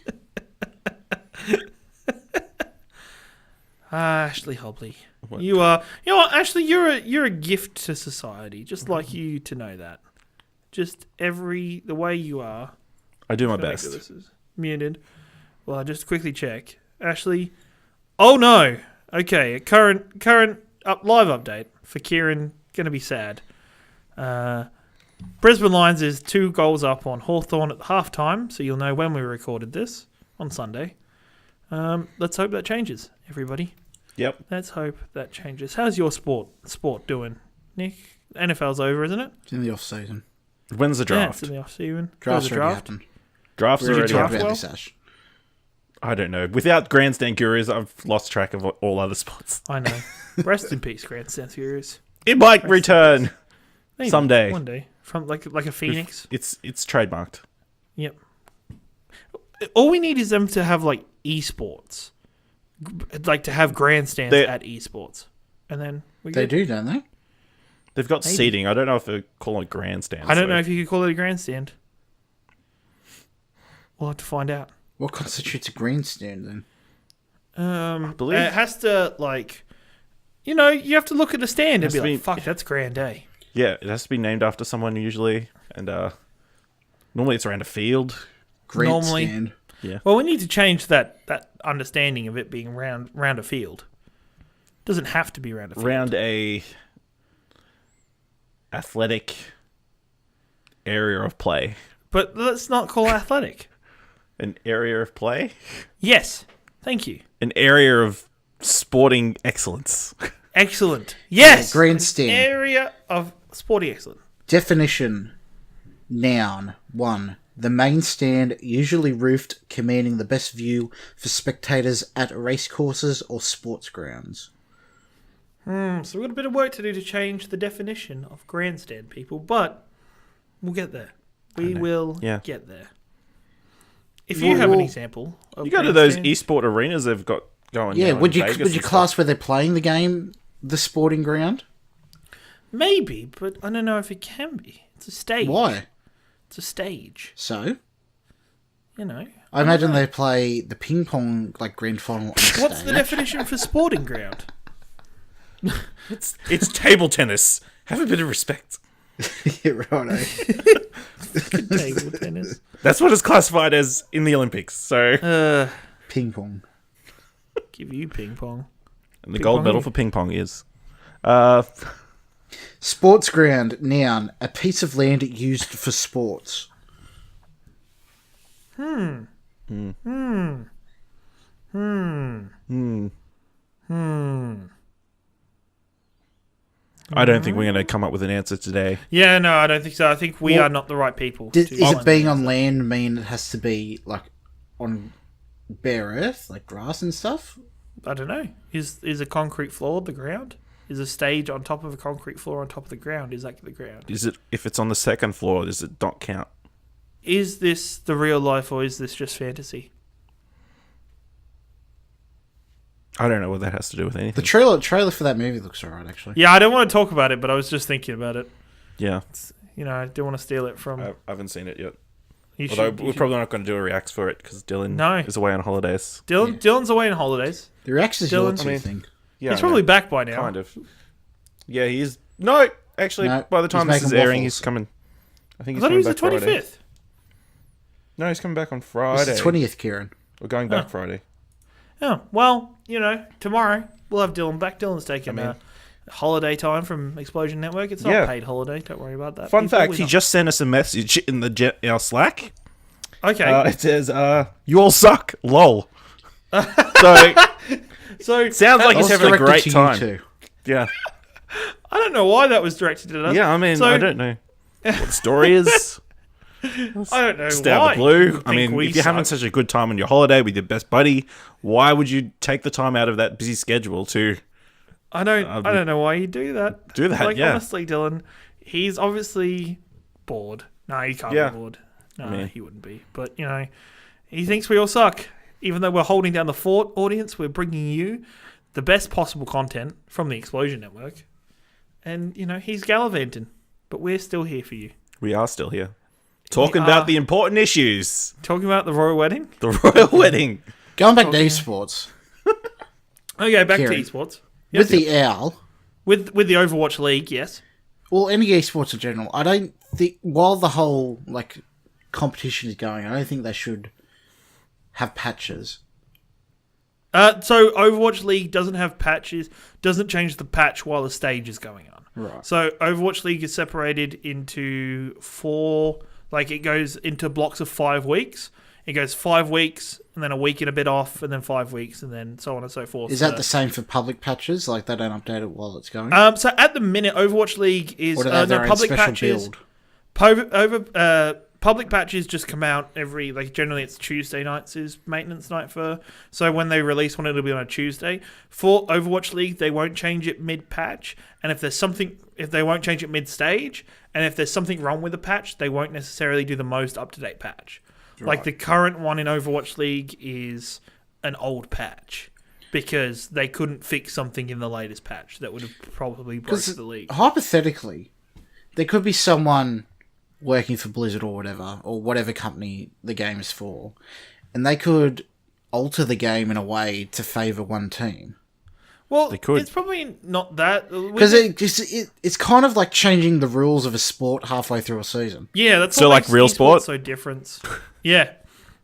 Ashley Hobley. What? You are. You know what? Ashley, you're a gift to society. Just like you to know that. Just the way you are. I do my Make sure best. this is muted. Well, I just quickly check. Ashley. Oh no. Okay. Current live update for Ciaran. Gonna be sad. Brisbane Lions is 2 goals up on Hawthorn at halftime, so you'll know when we recorded this on Sunday. Let's hope that changes, everybody. Yep. Let's hope that changes. How's your sport doing, Nick? NFL's over, isn't it? It's in the off season. When's the Yeah, draft? it's in the off season. Draft's The already happened. Draft's We already already talked draft happened. about well? this, Ash. I don't know. Without Grandstand Gurus, I've lost track of all other sports. I know. Rest in peace, Grandstand Furious. It might return Maybe, someday. one day, from like a phoenix. It's trademarked. Yep. All we need is them to have like esports, like to have grandstands at esports, and then They do, don't they? They've got Maybe. seating. I don't know if they call it grandstands. I don't know if you could call it a grandstand. We'll have to find out. What constitutes a grandstand then? I believe It has to you have to look at the stand and Has be to like, be- "Fuck, that's grand, eh?" Yeah, it has to be named after someone usually, and normally it's around a field. Grandstand. Well, we need to change that understanding of it being round a field. Doesn't have to be round a field. Around a athletic area of play. But let's not call it athletic. An area of play? Yes. Thank you. An area of sporting excellence. Excellent. Yes. Grandstand. Area of sporty excellence. Definition. Noun. 1. The main stand, usually roofed, commanding the best view for spectators at racecourses or sports grounds. So we've got a bit of work to do to change the definition of grandstand, people, but we'll get there. We will get there. If you have an example of You go to those grandstand- esport arenas they've got going. Yeah, now in would you Vegas and class stuff. where they're playing the game the sporting ground? Maybe, but I don't know if it can be. It's a stage. Why? It's a stage. So? I I imagine they play the ping pong grand final on the What's the stage. definition for sporting ground? It's table tennis. Have a bit of respect. Yeah, righto. Table tennis. That's what it's classified as in the Olympics. So, Ping pong. Give you ping pong. and the ping gold pong medal is- for ping pong is. Sports ground, noun, a piece of land used for sports. I don't think we're going to come up with an answer today. Yeah, no, I don't think so. I think we Well, are not the right people. Is to it find being the on answer. land mean it has to be on bare earth, like grass and stuff? I don't know. Is a concrete floor the ground? Is a stage on top of a concrete floor on top of the ground? Is that the ground? Is it if it's on the second floor? Does it not count? Is this the real life or is this just fantasy? I don't know what that has to do with anything. The trailer for that movie looks alright, actually. Yeah, I don't want to talk about it, but I was just thinking about it. Yeah, I don't want to steal it from. I haven't seen it yet. You Although should- you we're should- probably not going to do a reacts for it because Dylan is away on holidays. Dylan's away on holidays. The reacts is your Dylan- two I mean- thing. Yeah, He's I probably know. back by now. Kind of. Yeah, he is. No, actually, No, by the time he's this is making airing, waffles. he's coming. I think I he's thought it coming was the back Friday. 25th. No, he's coming back on It's Friday. the 20th, Kieran. We're going back Friday. Oh, well, tomorrow we'll have Dylan back. Dylan's taking holiday time from Explosion Network. It's not Yeah. paid holiday. Don't worry about that. Fun people. fact: We're he not- just sent us a message in our Slack. Okay. It says, "You all suck, lol." So so sounds like That he's was having a directed great to you time. two. Yeah, I don't know why that was directed at us. Yeah, I mean, So- I don't know what the story is. I don't know Just why. out of the you blue. would I think mean, we if you're having suck. such a good time on your holiday with your best buddy, why would you take the time out of that busy schedule to I don't know why you do that. do that? Like, Yeah. honestly, Dylan, he's obviously bored. No, he can't Yeah. be bored. No, I mean- he wouldn't be. But, he thinks we all suck. Even though we're holding down the fort, audience, we're bringing you the best possible content from the Explosion Network. And, he's gallivanting. But we're still here for you. We are still here. Talking are. about the important issues. Talking about the royal wedding. The royal wedding. Going back to esports. Okay, back Kieran. to esports. With the OWL, With the Overwatch League, yes. well, any esports in general, I don't think, while the whole, competition is going, I don't think they should have patches. So Overwatch League doesn't have patches, doesn't change the patch while the stage is going on. Right. So Overwatch League is separated into 4, it goes into blocks of 5 weeks. It goes 5 weeks, and then a week and a bit off, and then 5 weeks, and then so on and so forth. Is that the same for public patches? Like, they don't update it while it's going? So at the minute, Overwatch League is Or do they have their own public special patches. build? Public patches just come out every generally it's Tuesday nights is maintenance night for. So when they release one, it'll be on a Tuesday. For Overwatch League, they won't change it mid patch, and if they won't change it mid stage, and if there's something wrong with the patch, they won't necessarily do the most up to date patch. Right. Like the current one in Overwatch League is an old patch because they couldn't fix something in the latest patch that would have probably broke the league. Hypothetically, there could be someone working for Blizzard or whatever company the game is for, and they could alter the game in a way to favour one team. Well, They could. it's probably not that. Because it's kind of like changing the rules of a sport halfway through a season. Yeah, that's So, what like, makes real esports sport? so different. Yeah,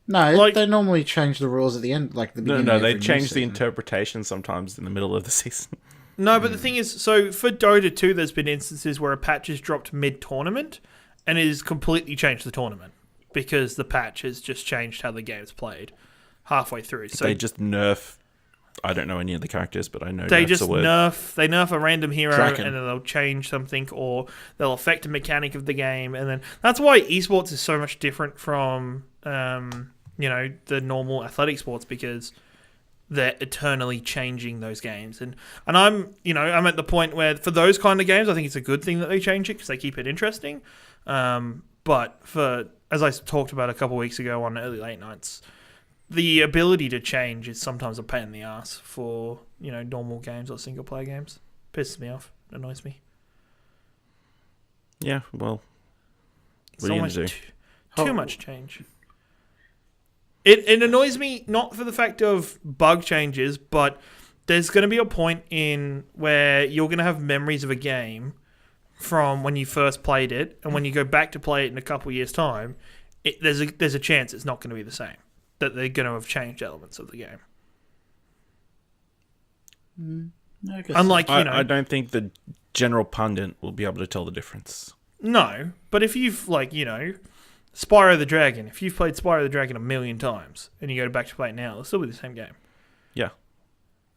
No, they normally change the rules at the end, like the No, beginning. they of every new change the season. interpretation sometimes in the middle of the season. no, but the thing is, so for Dota 2, there's been instances where a patch is dropped mid-tournament and it has completely changed the tournament because the patch has just changed how the game's played halfway through. So They just nerf. I don't know any of the characters, but I know they nerf's just a word. nerf a random hero Kraken. and then they'll change something or they'll affect a mechanic of the game, and then that's why esports is so much different from the normal athletic sports, because they're eternally changing those games, and I'm at the point where for those kind of games I think it's a good thing that they change it because they keep it interesting, but for, as I talked about a couple of weeks ago on early late nights, the ability to change is sometimes a pain in the ass for, normal games or single player games. Pisses me off. Annoys me. Yeah, well, It's what are you almost going to do? too much change. It annoys me not for the fact of bug changes, but there's going to be a point in where you're going to have memories of a game from when you first played it, and when you go back to play it in a couple of years' time, there's a chance it's not going to be the same. That they're going to have changed elements of the game. I guess Unlike, I don't think the general pundit will be able to tell the difference. No, but if you've, Spyro the Dragon, if you've played Spyro the Dragon 1,000,000 times and you go back to play it now, it'll still be the same game. Yeah.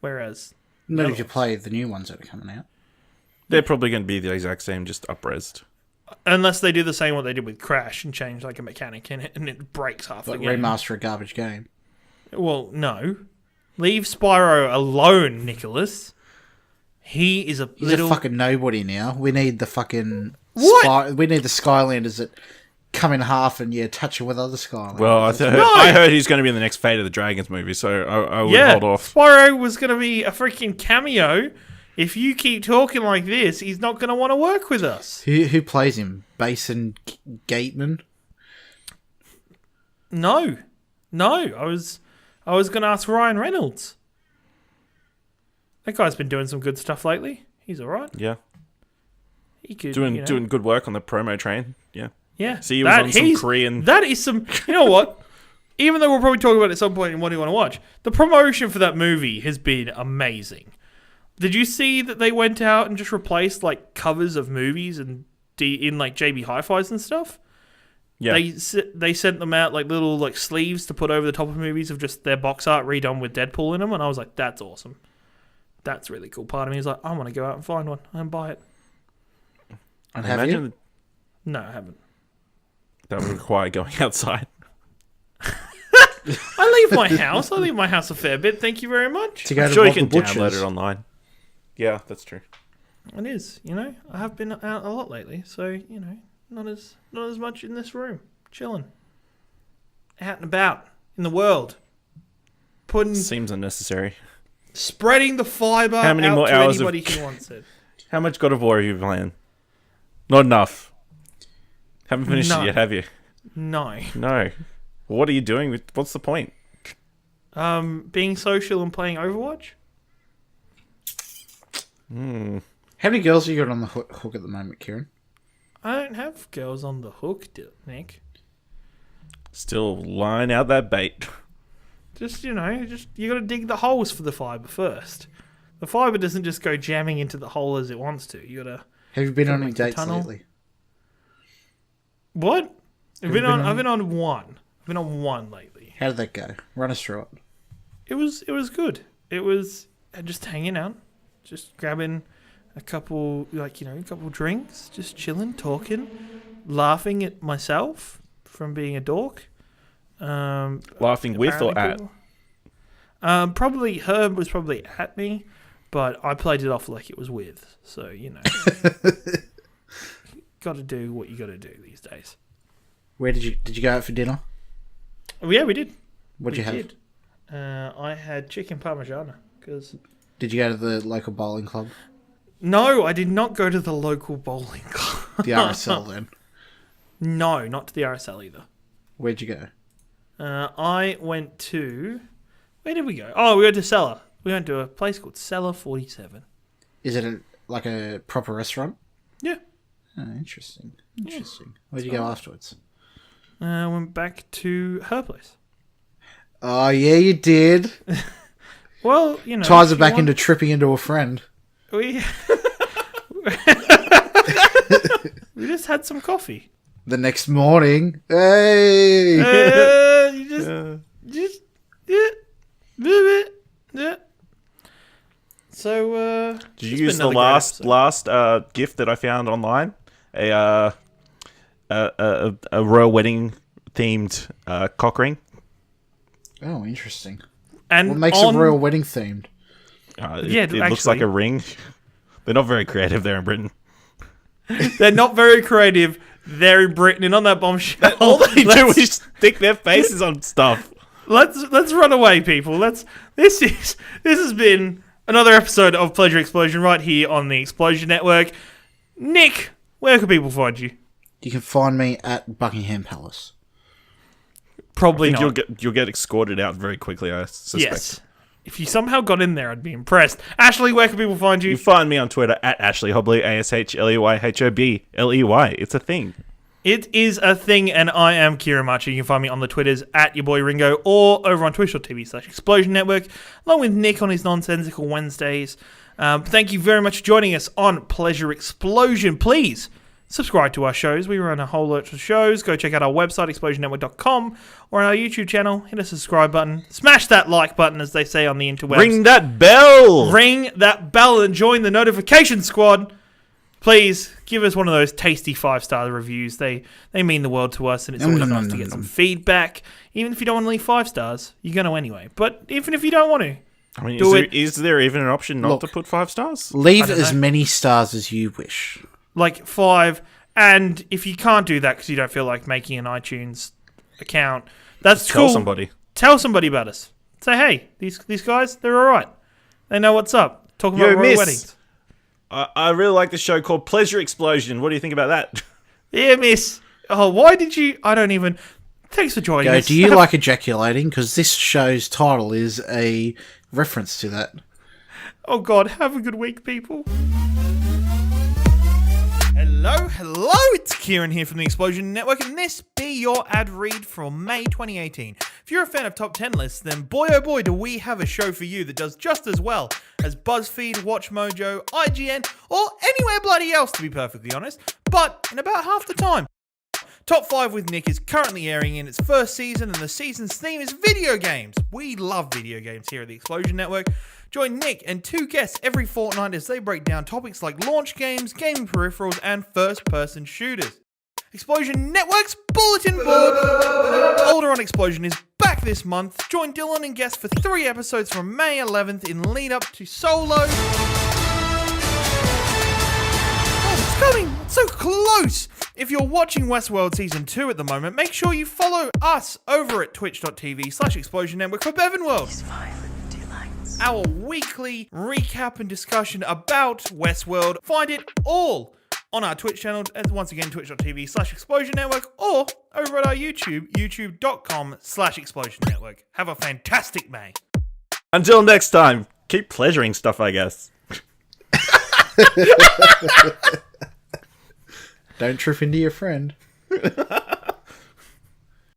Whereas... Not no- if you play the new ones that are coming out. They're probably going to be the exact same, just up-resed. Unless they do the same what they did with Crash and change, a mechanic in it and it breaks half Like the game. remaster a garbage game. Well, no. Leave Spyro alone, Nicholas. He is a He's little... a fucking nobody now. We need the fucking... What? We need the Skylanders that come in half and touch it with other Skylanders. Well, I heard he's going to be in the next Fate of the Dragons movie, so I would hold off. Spyro was going to be a freaking cameo. If you keep talking like this, he's not going to want to work with us. Who plays him? Basin Gateman? No. I was going to ask Ryan Reynolds. That guy's been doing some good stuff lately. He's all right. Yeah. He could Doing good work on the promo train. Yeah. Yeah. See, he was on some Korean... That is some... You know what? Even though we'll probably talk about it at some point in What Do You Want to Watch, the promotion for that movie has been amazing. Did you see that they went out and just replaced covers of movies and in JB Hi-Fi's and stuff? Yeah. They sent them out little sleeves to put over the top of movies of just their box art redone with Deadpool in them, and I was like, that's awesome. That's really cool. Part of me is like, I want to go out and find one and buy it. And have you? No, I haven't. That would require going outside. I leave my house. I leave my house a fair bit. Thank you very much. To go I'm to sure you Markle can Butchers. download it online. Yeah, that's true. It is. I have been out a lot lately, so not as much in this room, chilling, out and about in the world, Seems unnecessary. spreading the fiber How many out more to hours anybody who wants it. How much God of War have you been playing? Not enough. Haven't finished No. it yet, have you? No. No. What are you doing? What's the point? Being social and playing Overwatch. How many girls have you got on the hook at the moment, Ciaran? I don't have girls on the hook, Nick. Still line out that bait. Just you got to dig the holes for the fiber first. The fiber doesn't just go jamming into the hole as it wants to. You gotta. Have you been on any make the dates tunnel. lately? What? I've Have you been on one. I've been on one lately. How did that go? Run us through it. It was good. It was just hanging out, just grabbing a couple drinks, just chilling, talking, laughing at myself from being a dork. Laughing with or at? Probably Herb was probably at me, but I played it off like it was with. So got to do what you got to do these days. Where did you go out for dinner? Oh, yeah, we did. What'd you have? Did. I had chicken parmigiana. Did you go to the local bowling club? No, I did not go to the local bowling club. The RSL then? No, not to the RSL either. Where'd you go? I went to... Where did we go? Oh, we went to Cellar. We went to a place called Cellar 47. Is it like a proper restaurant? Yeah. Oh, interesting. Where'd you go afterwards? I went back to her place. Oh, yeah, you did. Well, Ties it back into tripping into a friend. We we just had some coffee. The next morning, hey! Yeah. So, did you use the last gift that I found online? A royal wedding themed cock ring. Oh, interesting. And what makes a royal wedding themed? It looks like a ring. They're not very creative there in Britain. They're not very creative. They're in Britain, and on that bombshell, All they do is stick their faces on stuff. Let's run away, people. This has been another episode of Pleasure Explosion right here on the Explosion Network. Nick, where can people find you? You can find me at Buckingham Palace. Probably not. You'll get escorted out very quickly, I suspect. Yes. If you somehow got in there, I'd be impressed. Ashley, where can people find you? You find me on Twitter at Ashley Hobley, ASHLEYHOBLEY. It's a thing. It is a thing, and I am Ciaran Marcher. You can find me on the Twitters at your boy Ringo or over on twitch.tv/Explosion Network, along with Nick on his nonsensical Wednesdays. Thank you very much for joining us on Pleasure Explosion. Please subscribe to our shows. We run a whole lot of shows. Go check out our website, explosionnetwork.com, or on our YouTube channel. Hit a subscribe button. Smash that like button, as they say on the interwebs. Ring that bell! Ring that bell and join the notification squad. Please give us one of those tasty 5-star reviews. They mean the world to us, and it's always nice to get some feedback. Even if you don't want to leave 5 stars, you're going to anyway. But even if you don't want to, I mean, do it. Is there even an option not to put 5 stars? Leave as many stars as you wish. Like 5, and if you can't do that because you don't feel like making an iTunes account, that's Just cool. Tell somebody. Tell somebody about us. Say, hey, these guys, they're all right. They know what's up. Talking about royal weddings. I really like the show called Pleasure Explosion. What do you think about that? Yeah, miss. Oh, why did you... I don't even... Thanks for joining us. Do you like ejaculating? Because this show's title is a reference to that. Oh, God. Have a good week, people. Hello, it's Ciaran here from the Explosion Network, and this be your ad read for May 2018. If you're a fan of top 10 lists, then boy oh boy do we have a show for you that does just as well as BuzzFeed, WatchMojo, IGN, or anywhere bloody else, to be perfectly honest, but in about half the time. Top 5 with Nick is currently airing in its first season, and the season's theme is video games. We love video games here at the Explosion Network. Join Nick and 2 guests every fortnight as they break down topics like launch games, gaming peripherals, and first-person shooters. Explosion Network's bulletin board. Older on Explosion is back this month. Join Dylan and guests for 3 episodes from May 11th in lead up to Solo. Oh, it's coming! It's so close! If you're watching Westworld Season 2 at the moment, make sure you follow us over at twitch.tv/Explosion Network for Bevanworld. Our weekly recap and discussion about Westworld. Find it all on our Twitch channel, and once again, twitch.tv/Explosion Network, or over at our YouTube, youtube.com/Explosion Network. Have a fantastic May. Until next time, keep pleasuring stuff, I guess. Don't trip into your friend.